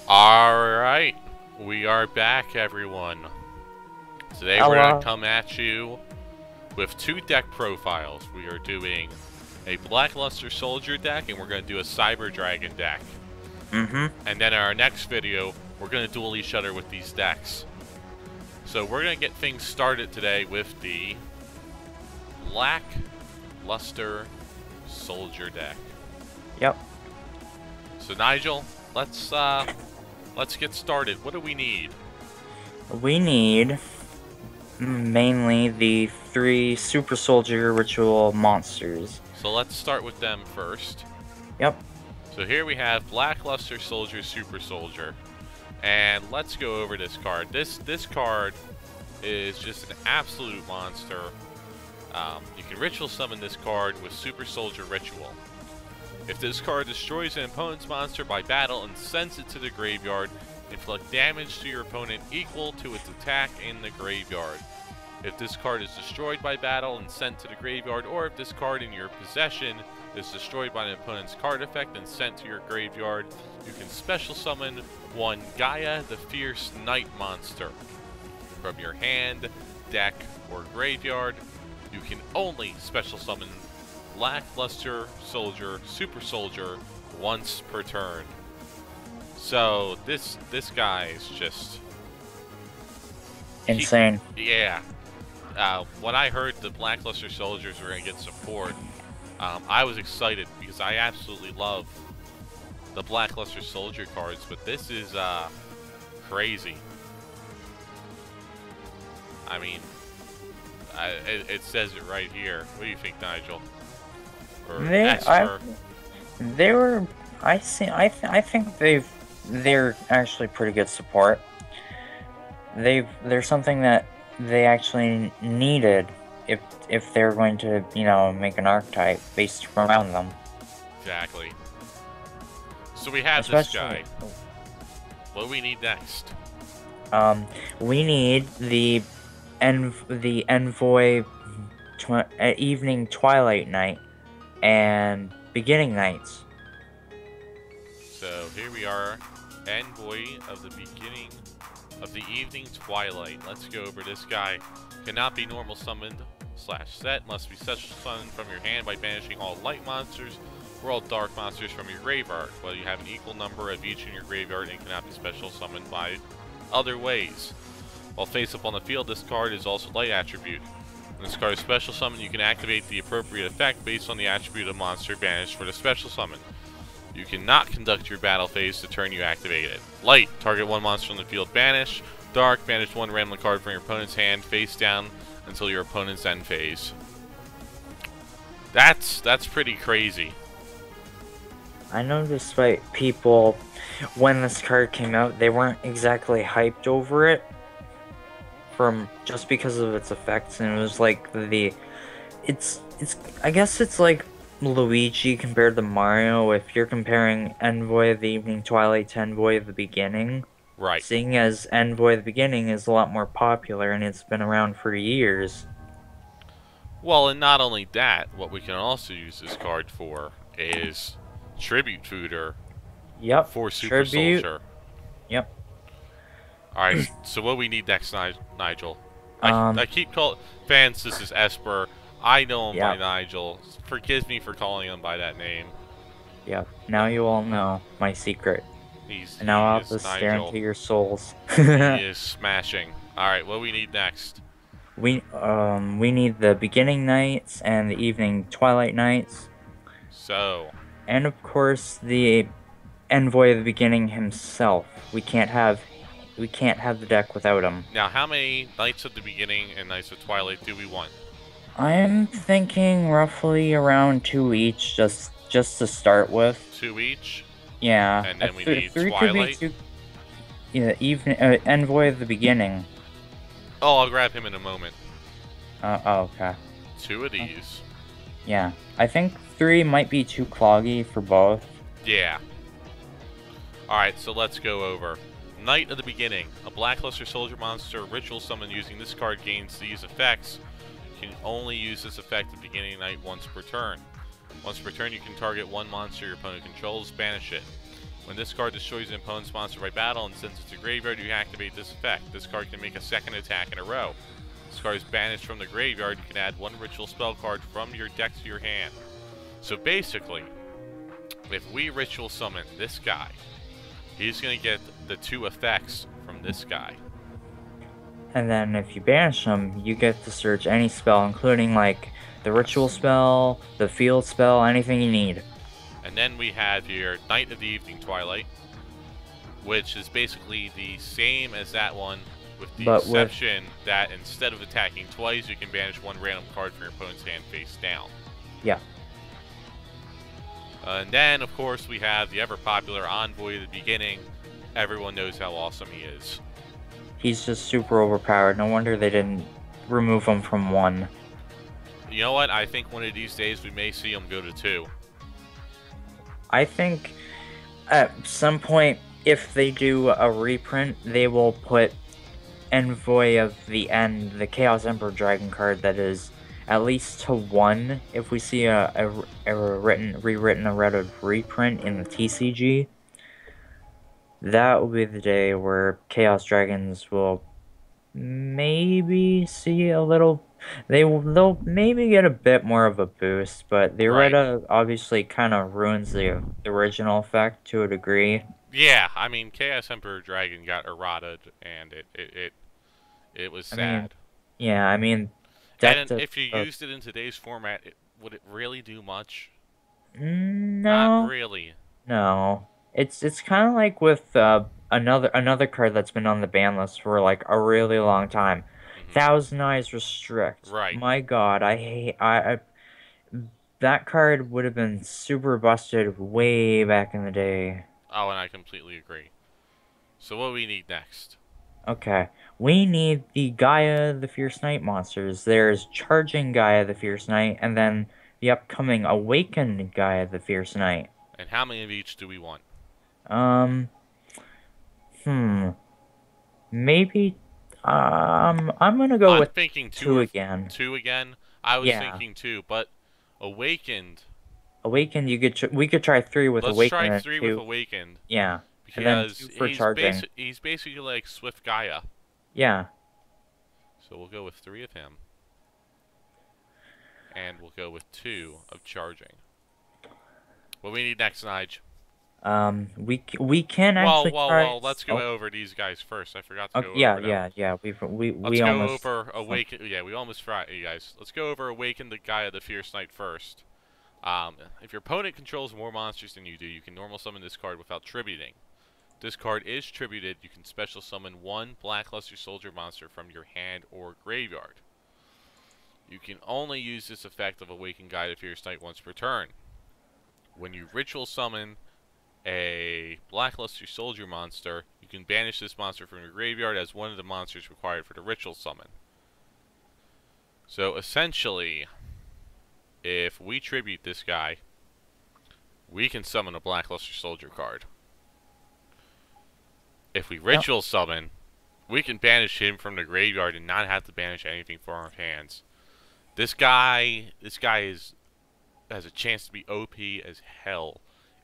Alright, we are back, everyone. Today we're going Hello. to come at you with two deck profiles. We are doing a Blackluster Soldier deck, and we're going to do a Cyber Dragon deck. And then in our next video, we're going to duel each other with these decks. So we're going to get things started today with the Blackluster Soldier deck. Yep. So Nigel, let's get started. What do we need? We need mainly the 3 Super Soldier Ritual monsters. So let's start with them first. Yep. So here we have Blackluster Soldier, Super Soldier. And let's go over this card. This card is just an absolute monster. You can ritual summon this card with Super Soldier Ritual. If this card destroys an opponent's monster by battle and sends it to the graveyard, inflict damage to your opponent equal to its attack in the graveyard. If this card is destroyed by battle and sent to the graveyard, or if this card in your possession is destroyed by an opponent's card effect and sent to your graveyard, you can special summon one Gaia the Fierce Knight monster from your hand, deck, or graveyard. You can only special summon Blackluster Soldier, Super Soldier once per turn. So this guy is just Insane. yeah. When I heard the Blackluster Soldiers were gonna get support, I was excited because I absolutely love the Blackluster Soldier cards, but this is crazy. I mean, it says it right here. What do you think, Nigel? Or Espurr? I think they're actually pretty good support. They're something that they actually needed if they're going to, make an archetype based around them. Exactly. So we have Especially, this guy. What do we need next? We need the Envoy Evening Twilight Night and Beginning Nights. So here we are, Envoy of the Beginning of the Evening Twilight. Let's go over this guy. Cannot be normal summoned / set. Must be special summoned from your hand by banishing all light monsters or all dark monsters from your graveyard. While you have an equal number of each in your graveyard and cannot be special summoned by other ways. While face up on the field, this card is also light attribute. When this card is special summoned, you can activate the appropriate effect based on the attribute of monster banished for the special summon. You cannot conduct your battle phase the turn you activate it. Light, target one monster on the field, banish. Dark, banish one random card from your opponent's hand face down until your opponent's end phase. That's pretty crazy. I noticed like people, when this card came out, they weren't exactly hyped over it just because of its effects, and it was like I guess it's like Luigi compared to Mario. If you're comparing Envoy of the Evening Twilight to Envoy of the Beginning, Right. seeing as Envoy of the Beginning is a lot more popular and it's been around for years. Well, and not only that, what we can also use this card for is Tribute Fooder. Yep. For Super Soldier. Yep. Alright, so what we need next, Nigel? I keep calling fans, this is Espurr. I know him by Nigel. Forgive me for calling him by that name. Yep. Now you all know my secret. And now I'll have to stare into your souls. He is smashing. Alright, what do we need next? We need the Beginning Nights and the Evening Twilight Nights. So. And of course the Envoy of the Beginning himself. We can't have the deck without him. Now, how many Knights of the Beginning and Knights of Twilight do we want? I'm thinking roughly around 2 each, just to start with. 2 each? Yeah. And then we need Twilight? Yeah, Envoy of the Beginning. Oh, I'll grab him in a moment. Oh, okay. 2 of these. Yeah. I think 3 might be too cloggy for both. Yeah. Alright, so let's go over. Knight of the Beginning. A Blackluster Soldier monster ritual summon using this card gains these effects. You can only use this effect at beginning night once per turn. Once per turn, you can target one monster your opponent controls, banish it. When this card destroys an opponent's monster by battle and sends it to graveyard, you activate this effect. This card can make a second attack in a row. This card is banished from the graveyard. You can add one ritual spell card from your deck to your hand. So basically, if we ritual summon this guy, he's going to get the 2 effects from this guy. And then if you banish him, you get to search any spell, including like the ritual spell, the field spell, anything you need. And then we have here Night of the Evening Twilight, which is basically the same as that one, with the exception that instead of attacking twice, you can banish one random card from your opponent's hand face down. Yeah. And then, of course, we have the ever-popular Envoy at the beginning. Everyone knows how awesome he is. He's just super overpowered. No wonder they didn't remove him from 1. You know what? I think one of these days we may see him go to 2. I think at some point, if they do a reprint, they will put Envoy of the End, the Chaos Emperor Dragon card that is at least to 1. If we see a rewritten reprint in the TCG, that will be the day where Chaos Dragons will maybe see a little. They'll maybe get a bit more of a boost, but the errata obviously kind of ruins the original effect to a degree. Yeah, I mean, Chaos Emperor Dragon got errataed, and it was sad. I mean, and if you used it in today's format, would it really do much? No. Not really. No. It's kind of like with another card that's been on the ban list for like a really long time. Thousand Eyes Restrict. Right. My God, I hate that card would have been super busted way back in the day. Oh, and I completely agree. So what do we need next? Okay, we need the Gaia the Fierce Knight monsters. There's Charging Gaia the Fierce Knight, and then the upcoming Awakened Gaia the Fierce Knight. And how many of each do we want? Maybe. I'm gonna go with thinking 2 again. 2 again. I was thinking 2, but Awakened. Awakened, we could try 3 with Awakened. Let's try 3 with Awakened. Yeah. Because and then 2 for charging. He's basically like Swift Gaia. Yeah. So we'll go with 3 of him. And we'll go with 2 of charging. What we need next, Nige? We can actually try... Well, let's go over these guys first. I forgot to go over them. Let's go over Awaken. Yeah, we almost forgot you guys. Let's go over Awaken the Gaia the Fierce Knight first. If your opponent controls more monsters than you do, you can normal summon this card without tributing. If this card is tributed, you can special summon 1 Blackluster Soldier monster from your hand or graveyard. You can only use this effect of Awaken Gaia the Fierce Knight once per turn. When you ritual summon a Blackluster Soldier monster, you can banish this monster from your graveyard as one of the monsters required for the ritual summon. So essentially, if we tribute this guy, we can summon a Blackluster Soldier card. If we ritual summon, we can banish him from the graveyard and not have to banish anything from our hands. This guy has a chance to be OP as hell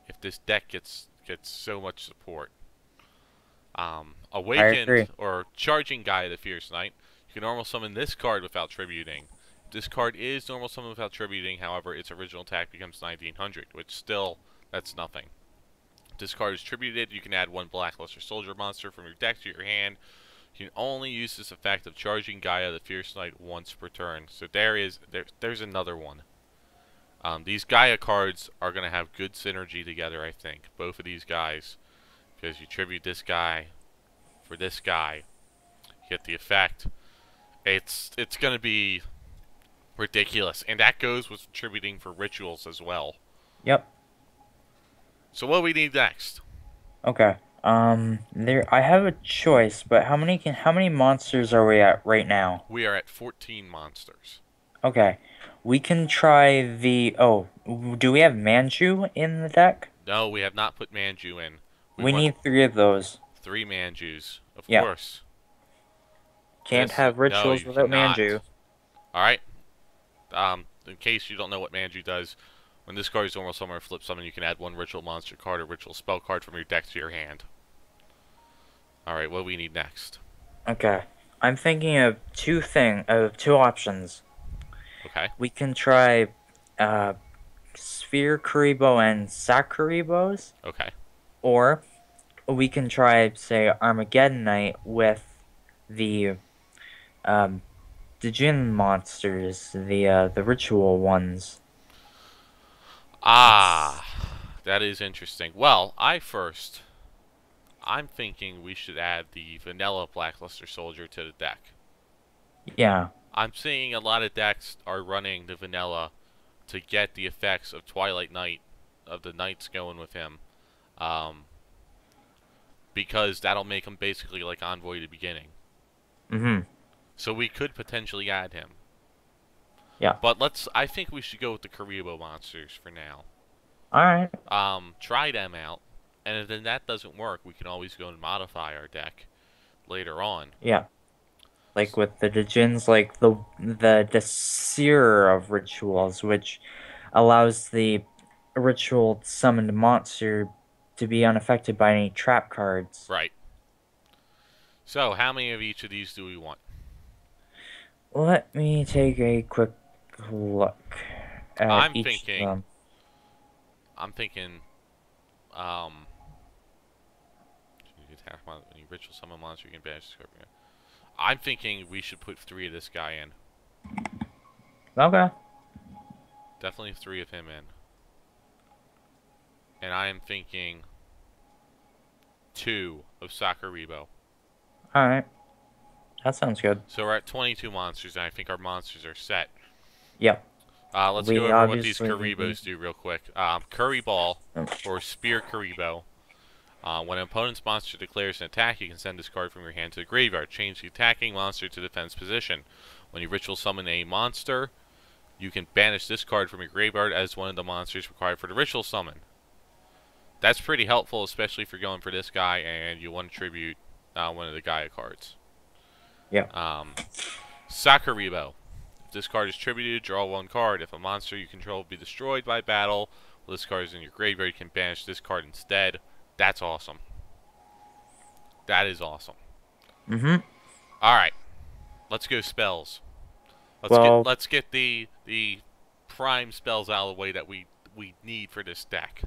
if this deck gets so much support. Awakened or Charging Gaia the Fierce Knight, you can normal summon this card without tributing. This card is normal summon without tributing, however, its original attack becomes 1900, which still, that's nothing. If this card is tributed, you can add 1 Blackluster Soldier monster from your deck to your hand. You can only use this effect of Charging Gaia the Fierce Knight once per turn. So there's another one. These Gaia cards are going to have good synergy together, I think. Both of these guys. Because you tribute this guy for this guy. You get the effect. It's going to be ridiculous. And that goes with tributing for rituals as well. Yep. So what do we need next? Okay. I have a choice, but how many monsters are we at right now? We are at 14 monsters. Okay. We can try the... Oh, do we have Manju in the deck? No, we have not put Manju in. We need 3 of those. 3 Manjus, of course. Can't have rituals without Manju. Alright. In case you don't know what Manju does, When this card is normal summon or flip summon, you can add one ritual monster card or ritual spell card from your deck to your hand. Alright, what do we need next? Okay. I'm thinking of two options. Okay. We can try uh Sphere Karibo and Sakuribos, Okay. or we can try, say, Armageddon Knight with the um the Djinn monsters, the ritual ones. It's That is interesting. Well, I'm thinking we should add the vanilla Blackluster Soldier to the deck. yeah. I'm seeing a lot of decks are running the vanilla to get the effects of Twilight Knight, of the knights going with him, um, because that'll make him basically like Envoy at the beginning. Mhm. So we could potentially add him. Yeah. But I think we should go with the Karibo monsters for now. All right. Try them out. And if then that doesn't work, we can always go and modify our deck later on. Yeah. Like with the Djinns, like the Seer of rituals, which allows the ritual summoned monster to be unaffected by any trap cards. Right. So, how many of each of these do we want? Let me take a quick look at I'm each of thinking, them. I'm thinking, um, you attack when you ritual summon monster, you can banish this card. I'm thinking we should put 3 of this guy in. Okay. Definitely 3 of him in. And I am thinking 2 of Sakurebo. All right. That sounds good. So we're at 22 monsters, and I think our monsters are set. Yep. Let's We go over what these obviously Karibos do real quick. Curry Ball, or Spear Karibo. When an opponent's monster declares an attack, you can send this card from your hand to the graveyard. Change the attacking monster to defense position. When you ritual summon a monster, you can banish this card from your graveyard as one of the monsters required for the ritual summon. That's pretty helpful, especially if you're going for this guy and you want to tribute one of the Gaia cards. Yeah. Sakurebo. If this card is tributed, draw 1 card. If a monster you control will be destroyed by battle, well, this card is in your graveyard, you can banish this card instead. That's awesome. That is awesome. Mhm. Alright. Let's go spells. Well, Let's get the prime spells out of the way that we need for this deck.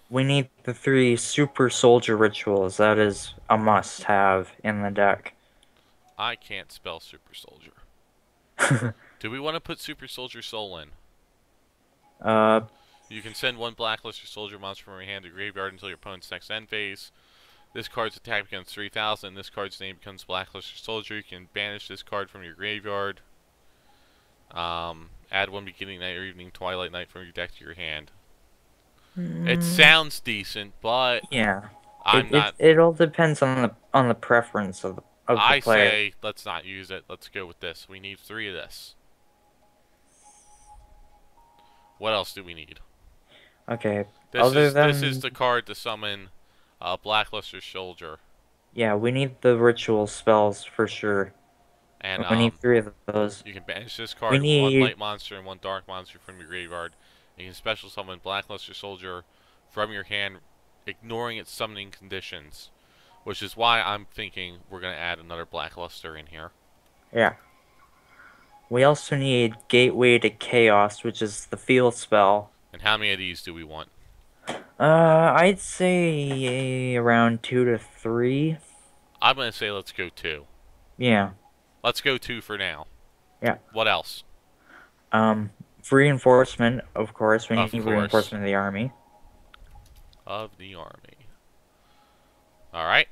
we need the 3 super soldier rituals. That is a must-have in the deck. I can't spell Super Soldier. Do we want to put Super Soldier Soul in? uh, You can send 1 Blackluster Soldier monster from your hand to graveyard until your opponent's next end phase. This card's attack becomes 3,000. This card's name becomes Blackluster Soldier. You can banish this card from your graveyard. Add 1 beginning night or evening Twilight Knight from your deck to your hand. It sounds decent, but yeah. I'm not. It all depends on the preference of the I player. say let's not use it. Let's go with this. We need 3 of this. What else do we need? Okay. This is the card to summon Blackluster Soldier. Yeah, we need the ritual spells for sure. And We need 3 of those. you can banish this We card, 1 need light monster and 1 dark monster from your graveyard. And you can special summon Blackluster Soldier from your hand, ignoring its summoning conditions. Which is why I'm thinking we're going to add another Blackluster in here. yeah. We also need Gateway to Chaos, which is the field spell. And how many of these do we want? I'd say around 2 to 3. I'm going to say let's go 2. Yeah. Let's go 2 for now. Yeah. What else? Reinforcement, of course. We Of need course. reinforcement of the army. Of the army. Alright.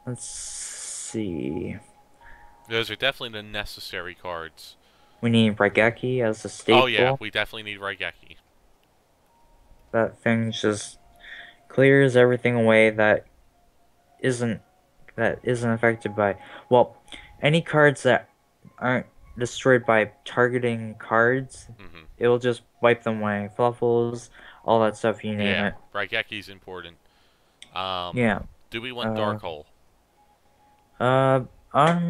Let's see. Those are definitely the necessary cards. We need Raigeki as a staple. Oh yeah, we definitely need Raigeki. That thing just clears everything away that isn't affected by, well, any cards that aren't destroyed by targeting cards. It will just wipe them away. Fluffles, all that stuff, you name it. Raigeki's important. Yeah. Do we want Dark Hole?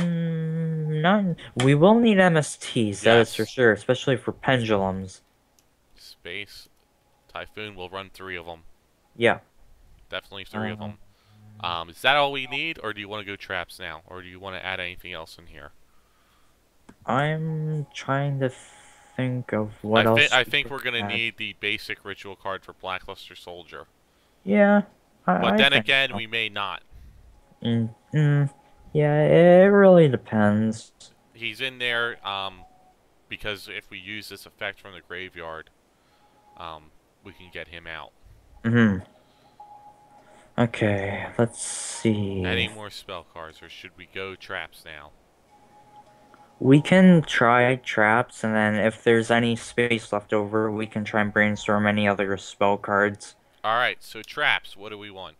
None. We will need MSTs, that is Yes. for sure, especially for pendulums. base. Typhoon, we'll run 3 of them. Yeah. Definitely 3 of Um, them. Is that all we need, or do you want to go traps now? Or do you want to add anything else in here? I'm trying to think of I what think else I we think could we're gonna add. need the basic ritual card for Blackluster Soldier. Yeah, But I then think again, so. we may not. Yeah, it really depends. He's in there because if we use this effect from the graveyard, um, we can get him out. Hmm. Okay, let's see. Any more spell cards, or should we go traps now? We can try traps, and then if there's any space left over, we can try and brainstorm any other spell cards. Alright, so traps, what do we want?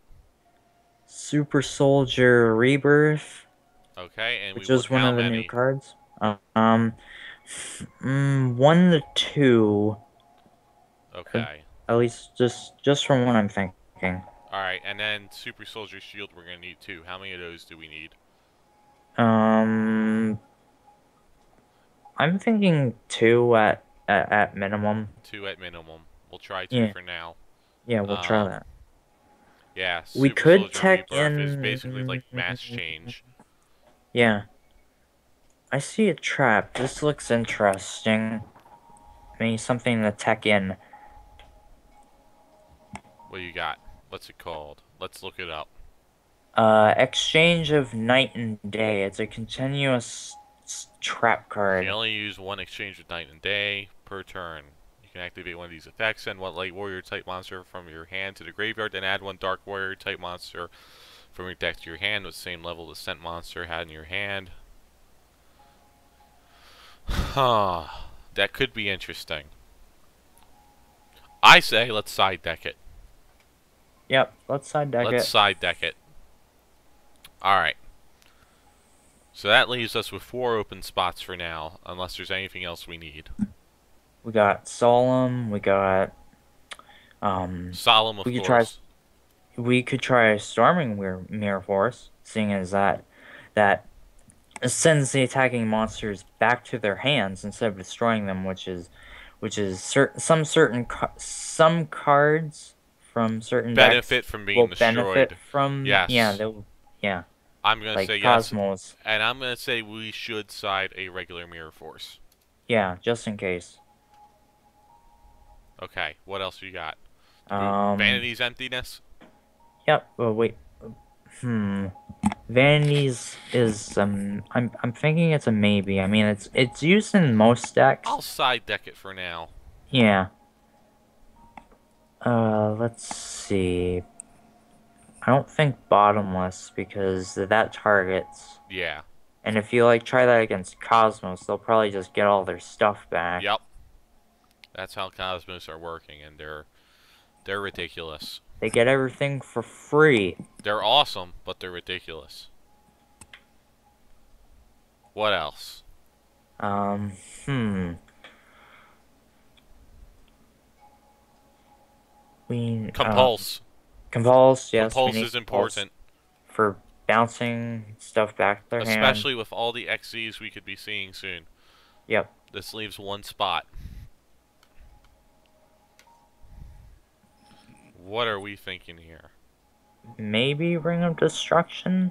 Super Soldier Rebirth, Okay, and we which want is one how of the new many? cards. 1 to 2, uh, Okay. at least just from what I'm thinking. Alright, and then Super Soldier Shield we're gonna need 2. How many of those do we need? Um, I'm thinking 2 at minimum. 2 at minimum. We'll try 2 Yeah, for now. yeah, we'll try Um, that. yeah, We Super could Soldier tech Rebirth is basically like in. mass change. Yeah, I see a trap. This looks interesting. Maybe something to tech in. What do you got? What's it called? Let's look it up. Exchange of night and day. It's a continuous trap You can card. only use 1 exchange of night and day per turn. You can activate one of these effects, send 1 Light Warrior type monster from your hand to the graveyard, then add 1 Dark Warrior type monster from your deck to your hand with the same level the sent monster had in your hand. Huh. That could be interesting. I say let's side deck it. Yep, let's side deck Let's it. side deck it. Alright. So that leaves us with 4 open spots for now, unless there's anything else we need. We got Solemn. We got Solemn, of We could try. course. We could try storming Mirror Force, seeing as that sends the attacking monsters back to their hands instead of destroying them, some cards from certain decks Benefit from being will benefit destroyed. from Yes. yeah, I'm going to say like yes. Cosmos. And I'm going to say we should side a regular Mirror Force. Yeah, just in case. Okay, what else you got? Um, Vanity's Emptiness? yep. Oh, wait. Hmm. Vanities is I'm thinking it's a maybe. I mean it's used in most decks. I'll side deck it for now. Yeah. Let's see. I don't think bottomless because that targets. Yeah. And if you like try that against Cosmos, they'll probably just get all their stuff back. Yep. That's how Cosmos are working, and they're ridiculous. They get everything for free. They're awesome, but they're ridiculous. What else? Um, hmm. We Compulse. Compulse, yes, we Compulse need is Compulse important, for bouncing stuff back to their hand. especially with all the XZs we could be seeing soon. Yep. This leaves 1 spot. What are we thinking here? Maybe Ring of Destruction?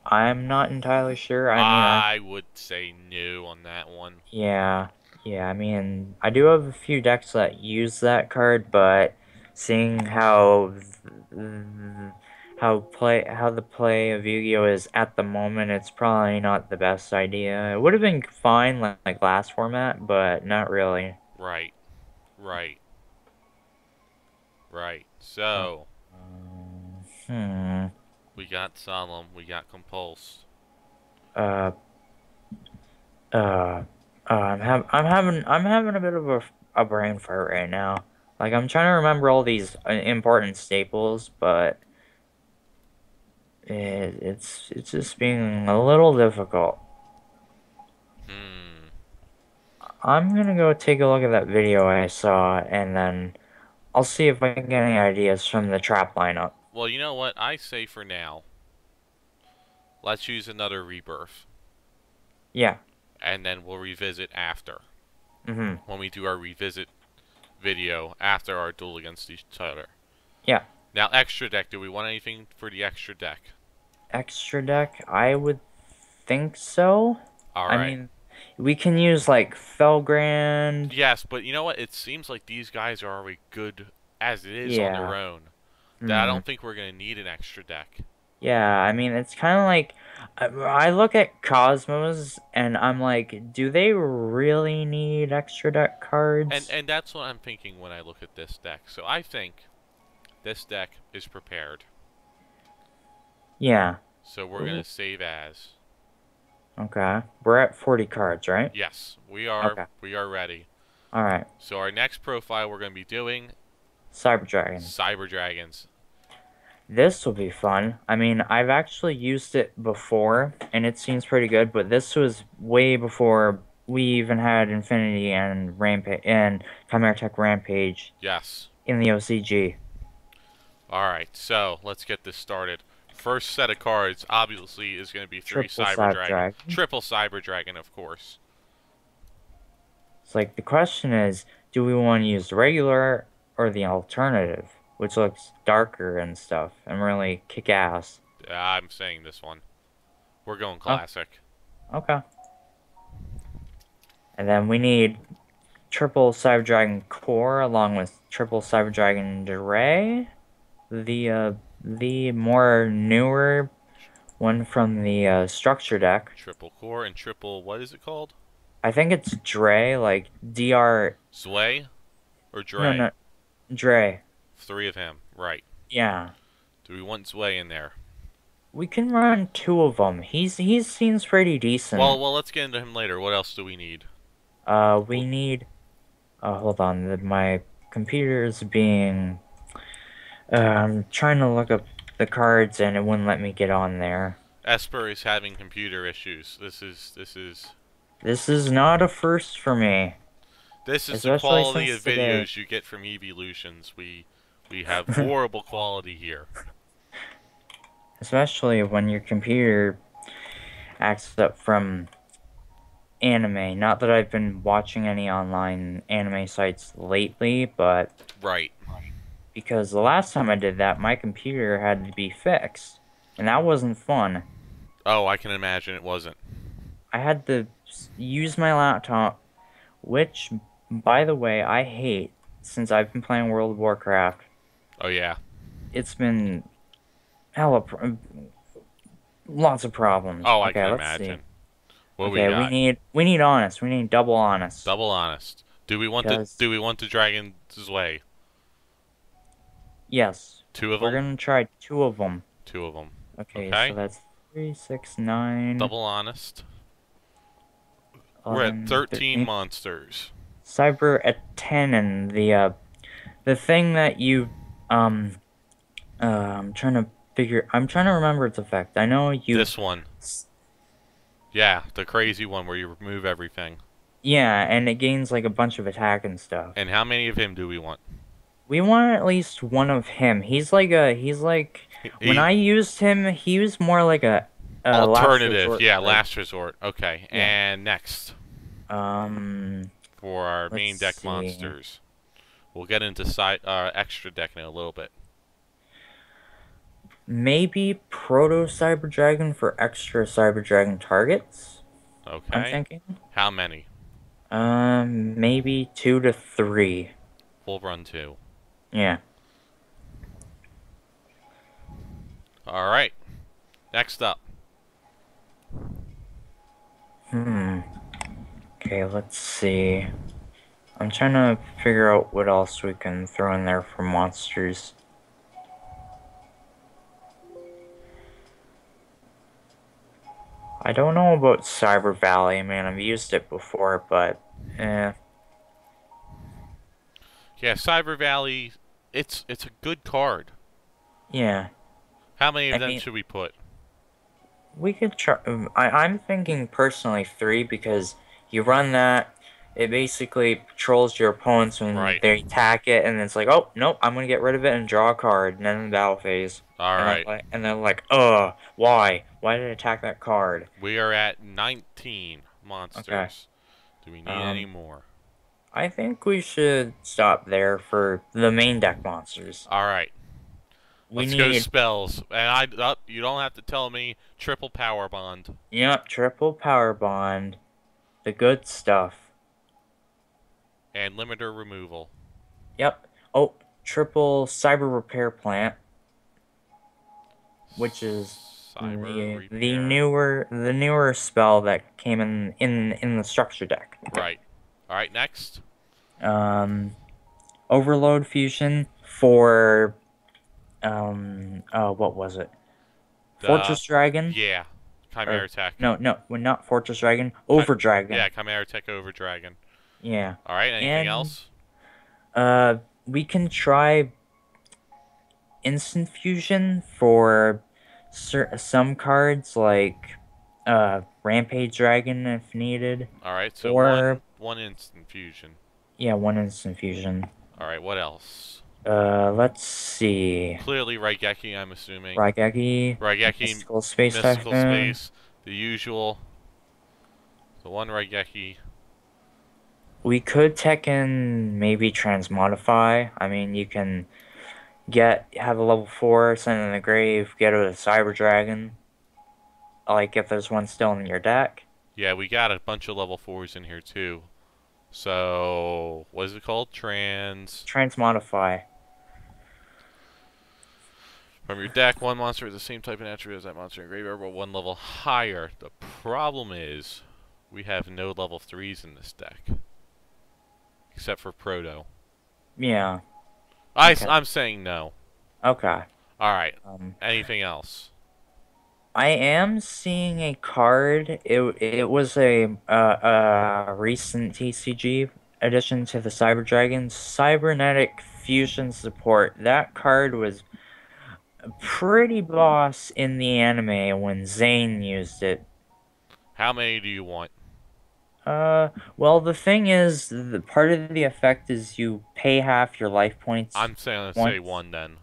I'm not entirely sure. I mean, I would say no on that one. yeah, I mean, I do have a few decks that use that card, but seeing how the play of Yu-Gi-Oh is at the moment, it's probably not the best idea. It would have been fine like last format, but not really. Right. Right. Right. Uh, So, hmm. we got Solemn, we got Compulse. Uh. I'm having a bit of a brain fart right now. Like I'm trying to remember all these important staples, but it's just being a little difficult. Hmm. I'm gonna go take a look at that video I saw, and then I'll see if I can get any ideas from the trap lineup. Well, you know what? I say for now, let's use another Rebirth. Yeah. And then we'll revisit after. Mm-hmm. When we do our revisit video after our duel against each other. Yeah. Now, extra deck. Do we want anything for the extra deck? Extra deck? I would think so. All I right. mean, we can use like Felgrand. Yes, but you know what? It seems like these guys are already good as it is on their Yeah. own. That I Hmm. don't think we're going to need an extra deck. Yeah, I mean, it's kind of like I look at Cosmos and I'm like, do they really need extra deck And cards? and that's what I'm thinking when I look at this deck. So I think this deck is prepared. Yeah. So we're going Ooh, to save as. okay. We're at 40 cards, right? Yes, we are Okay. ready. All right. So our next profile we're going to be doing Cyber Dragons. Cyber Dragons. This will be fun. I mean, I've actually used it before, and it seems pretty good, but this was way before we even had Infinity and Rampage and Chimera Tech Rampage Yes. in the OCG. All right. So, let's get this started. First set of cards obviously is going to be 3 Triple Cyber Cyber Dragon. Dragon. Triple Cyber Dragon, of course. It's like the question is, do we want to use the regular or the alternative, which looks darker and stuff and really kick ass? I'm saying this one. We're going Oh, classic. okay. And then we need triple Cyber Dragon Core along with triple Cyber Dragon Dray, the more newer one from the structure deck. Triple core and triple, what is it called? I think it's Dray, like DR. Zway or No, Dre? no, Dray. 3 of him. Right. Yeah. Do we want Zway in there? We can run two of them. He seems pretty decent. Well, let's get into him later. What else do we need? We need. Hold on. My computer is being. I'm trying to look up the cards and it wouldn't let me get on there. Espurr is having computer issues. This is not a first for me, This is the especially quality since of today. videos you get from Evolutions. We have horrible quality here. Especially when your computer acts up from anime. Not that I've been watching any online anime sites lately, but Right. because the last time I did that, my computer had to be fixed, and that wasn't fun. Oh, I can imagine it wasn't. I had to use my laptop, which, by the way, I hate since I've been playing World of Warcraft. Oh yeah. It's been hella lots of problems. Oh, I Okay, can let's see. imagine. What we Okay, got? we need honest. We need double honest. Double honest. Because Do we want the Dragon's Way? yes, 2 of we're them? gonna try two of them. 2 of them. Okay, so Okay. that's 3, 6, 9, Double honest. We're at 11, 13 13. monsters. Cyber at 10, and the thing that you I'm trying to remember its effect. I know you. This one. Yeah, the crazy one where you remove everything. Yeah, and it gains like a bunch of attack and stuff. And how many of him do we want? We want at least one of him. He's like when He I used him, he was more like a last alternative. resort Yeah, type. last resort. Okay. Yeah. And next Um, for our let's main deck see. monsters. We'll get into extra deck in a little bit. Maybe Proto Cyber Dragon for extra Cyber Dragon targets. I'm Okay. thinking. How many? Maybe 2 to 3. We'll run 2. Yeah. All right. Next up. Okay, let's see. I'm trying to figure out what else we can throw in there for monsters. I don't know about Cyber Valley, man. I've used it before, but eh. Yeah, Cyber Valley. It's a good card. Yeah. How many I of them mean, should we put? we could try. I'm thinking personally 3 because you run that. It basically patrols your opponents when Right. they attack it, and it's like, oh nope, I'm gonna get rid of it and draw a card, and then the battle phase. All right. And they're like, why? Why did I attack that card? We are at 19 Okay. monsters. Do we need any more? I think we should stop there for the main deck monsters. All right, We let's go need, spells. And you don't have to tell me triple power bond yep, triple power bond, the good stuff. and limiter removal. Yep. Oh, triple cyber repair plant, which is Cyber the repair. newer spell that came in the structure deck. Right. All right, next. Um, Overload fusion for what was it? The Fortress Dragon? yeah, Or Chimera Tech. no, well, not Fortress Dragon, Chi- Over Dragon. yeah, Chimera Tech over Dragon. Yeah. All right, anything And else? we can try instant fusion for some cards like Rampage Dragon if needed, All right, so or one instant fusion. yeah, one instant fusion. All right, what else? Let's see. Clearly Raigeki, I'm assuming. Raigeki, Raigeki, Mystical Space mystical Typhoon. space, the usual. So one Raigeki. We could tech in maybe Transmodify. I mean, you can have a level 4, send it in the grave, get a Cyber Dragon. Like if there's one still in your deck. Yeah, we got a bunch of level 4s in here too. So, what is it called? Transmodify. From your deck, one monster with the same type and attribute as that monster in graveyard, but one level higher. The problem is, we have no level 3s in this deck. Except for Proto. Yeah. Okay. I'm saying no. Okay. Alright. Um, Anything else? I am seeing a card. It was a recent TCG addition to the Cyber Dragons. Cybernetic Fusion Support. That card was pretty boss in the anime when Zane used it. How many do you want? Well, the thing is, the part of the effect is you pay half your life points I'm saying let's say once. one then.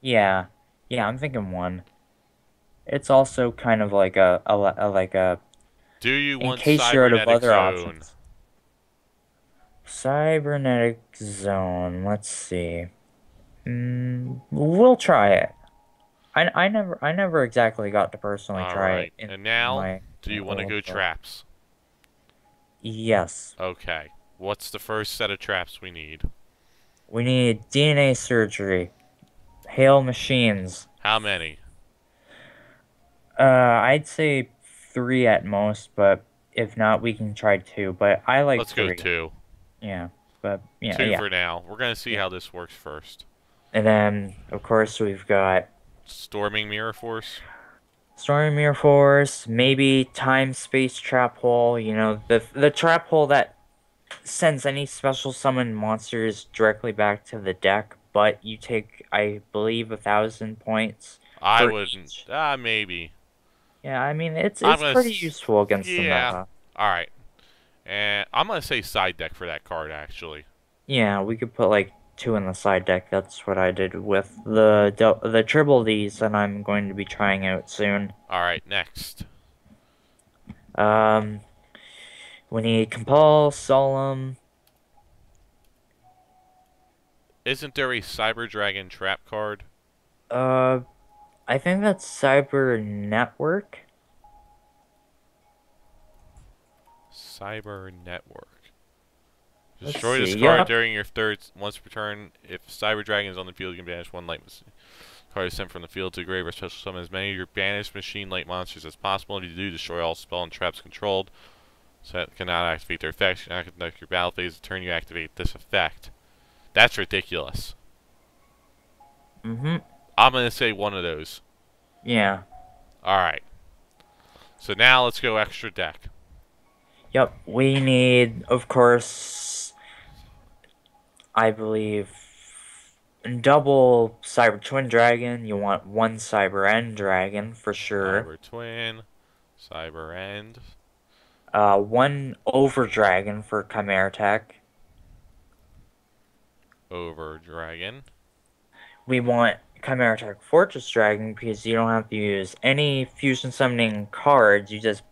Yeah, yeah, I'm thinking one. It's also kind of like like a Do you in want case you're out of Cybernetic other Zone? options. Cybernetic Zone. Let's see. We'll try it. I never exactly got to personally try it Alright. in And now, my do you want to old go book. traps? Yes, Okay. What's the first set of traps we need? we need DNA surgery. Hail machines. How many? I'd say three at most, but if not, we can try two. But I like Let's go three. two. Yeah, but yeah, Two yeah, for now. We're going to see yeah. how this works first. And then, of course, we've got Storming Mirror Force. Stormy Mirror Force, maybe Time Space Trap Hole. You know, the trap hole that sends any special summon monsters directly back to the deck. But you take, I believe, 1,000 points I for wouldn't. each. Maybe. Yeah, I mean I'm it's going pretty to. useful against the Yeah. meta. Alright. And I'm going to say side deck for that card, actually. Yeah, we could put like two in the side deck. That's what I did with the triple D's that I'm going to be trying out soon. Alright, next. Um, we need Compel, Solemn. Isn't there a Cyber Dragon trap card? Uh, I think that's Cyber Network. Cyber Network. Let's Destroy this see. card Yep. during your third once per turn. If Cyber Dragon is on the field, you can banish one light card is sent from the field to the grave or special summon as many of your banished machine light monsters as possible. If you do, destroy all spell and traps controlled. So that cannot activate their effects. You cannot conduct your battle phase the turn you activate this effect. That's ridiculous. Mm-hmm. I'm gonna say one of those. Yeah. Alright. So now let's go extra deck. Yep. We need, of course, I believe, double Cyber Twin Dragon. You want one Cyber End Dragon for sure. Cyber Twin. Cyber End. One Over Dragon for Chimera Tech. Over Dragon. We want Chimera Tech Fortress Dragon because you don't have to use any fusion summoning cards. You just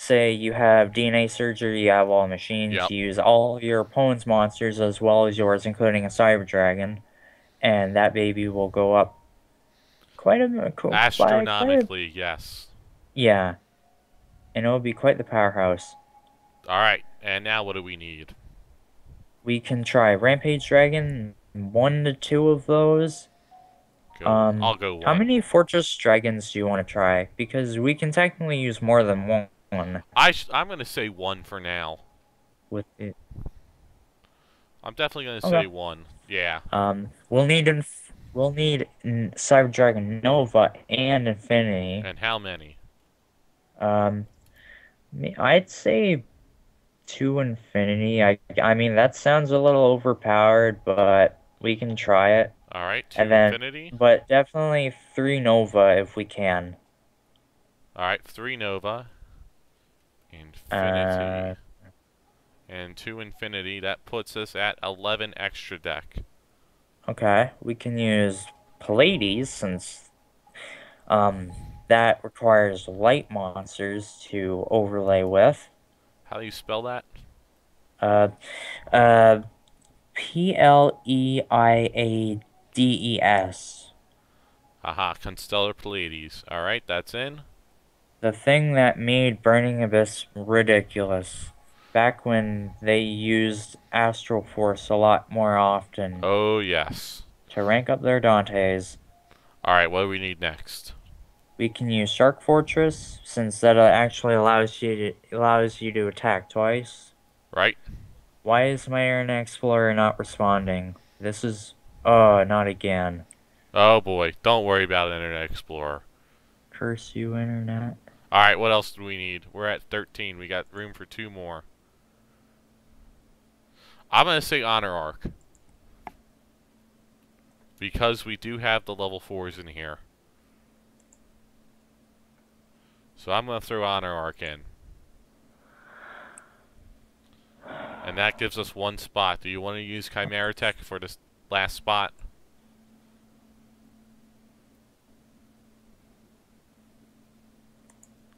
say you have DNA surgery, you have all the machines, Yep. you use all of your opponent's monsters as well as yours, including a cyber dragon, and that baby will go up quite a by quite a Astronomically, yes. yeah, and it'll be quite the powerhouse. Alright, and now what do we need? We can try Rampage Dragon, 1 to 2 of those. I'll go How one. many Fortress Dragons do you want to try? Because we can technically use more than one I'm gonna say one for now. with it. I'm definitely gonna Okay. say one. Yeah. We'll need Cyber Dragon Nova and Infinity. And how many? Um, I'd say 2 Infinity. I mean that sounds a little overpowered, but we can try it. Alright, And two then, infinity. but definitely 3 Nova if we can. Alright, three Nova. Infinity. Uh, And two infinity. That puts us at 11 extra deck. okay, we can use Pallades since that requires light monsters to overlay with. How do you spell that? Uh, uh, Pleiades. Aha, Constellar Pleiades. Alright, that's in. The thing that made Burning Abyss ridiculous. Back when they used Astral Force a lot more often Oh, yes. to rank up their Dantes. Alright, what do we need next? We can use Shark Fortress since that actually allows you to attack twice. Right? Why is my Internet Explorer not responding? This is oh, not again. Oh boy, don't worry about Internet Explorer. Curse you, Internet. Alright, what else do we need? We're at 13. We got room for two more. I'm going to say Honor Arc. Because we do have the level 4s in here. So I'm going to throw Honor Arc in. And that gives us one spot. Do you want to use Chimera Tech for this last spot?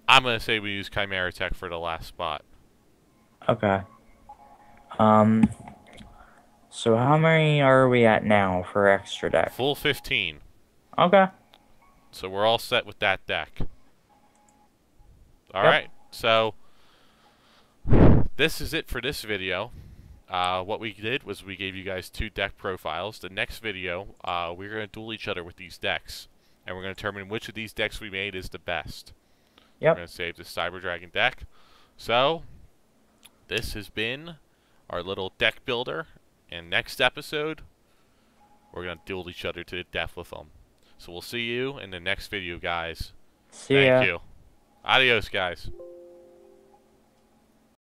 I'm going to say we use Chimera Tech for the last spot. Okay. Um. So how many are we at now for extra deck? Full 15. Okay. So we're all set with that deck. Yep. Alright, so this is it for this video. What we did was we gave you guys 2 deck profiles. The next video, we're going to duel each other with these decks. And we're going to determine which of these decks we made is the best. We're Yep. going to save the Cyber Dragon deck. So, this has been our little deck builder. And next episode, we're going to duel each other to the death with them. So we'll see you in the next video, guys. See ya. Thank you. Adios, guys.